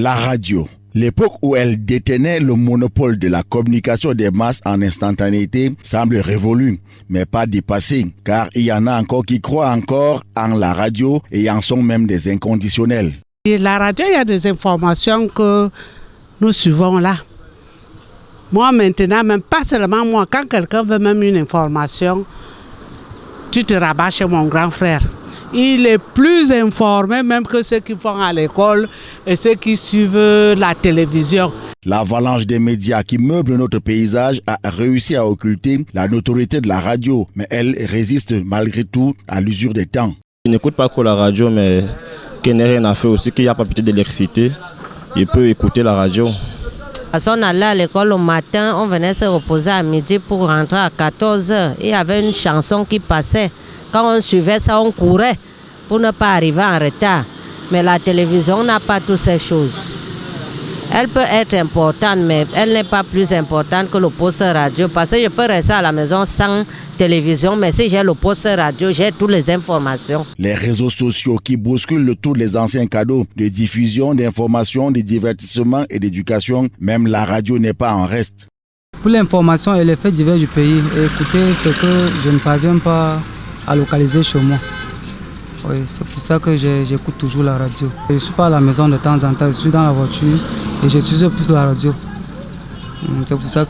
La radio. L'époque où elle détenait le monopole de la communication des masses en instantanéité semble révolue, mais pas dépassée, car il y en a encore qui croient encore en la radio et en sont même des inconditionnels. Et la radio, il y a des informations que nous suivons là. Moi maintenant, même pas seulement moi, quand quelqu'un veut même une information, tu te rabats chez mon grand frère. Il est plus informé même que ceux qui font à l'école et ceux qui suivent la télévision. L'avalanche des médias qui meublent notre paysage a réussi à occulter la notoriété de la radio, mais elle résiste malgré tout à l'usure des temps. Je n'écoute pas que la radio, mais qu'il n'y a rien à faire aussi, qu'il n'y a pas peut-être d'électricité, il peut écouter la radio. On allait à l'école au matin, on venait se reposer à midi pour rentrer à 14h. Il y avait une chanson qui passait. Quand on suivait ça, on courait pour ne pas arriver en retard. Mais la télévision n'a pas toutes ces choses. Elle peut être importante, mais elle n'est pas plus importante que le poste radio. Parce que je peux rester à la maison sans télévision, mais si j'ai le poste radio, j'ai toutes les informations. Les réseaux sociaux qui bousculent tous les anciens cadeaux de diffusion, d'information, de divertissement et d'éducation, même la radio n'est pas en reste. Pour l'information et les faits divers du pays, écoutez ce que je ne parviens pas à localiser chez moi. Oui, c'est pour ça que j'écoute toujours la radio. Je ne suis pas à la maison de temps en temps, je suis dans la voiture et j'utilise plus la radio. C'est pour ça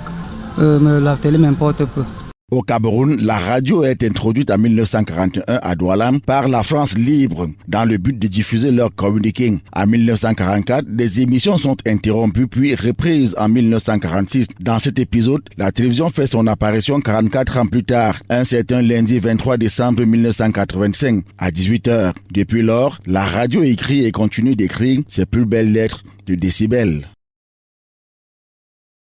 que la télé m'importe peu. Au Cameroun, la radio est introduite en 1941 à Douala par la France libre dans le but de diffuser leur communiqué. En 1944, des émissions sont interrompues puis reprises en 1946. Dans cet épisode, la télévision fait son apparition 44 ans plus tard, un certain lundi 23 décembre 1985 à 18h. Depuis lors, la radio écrit et continue d'écrire ses plus belles lettres de décibels.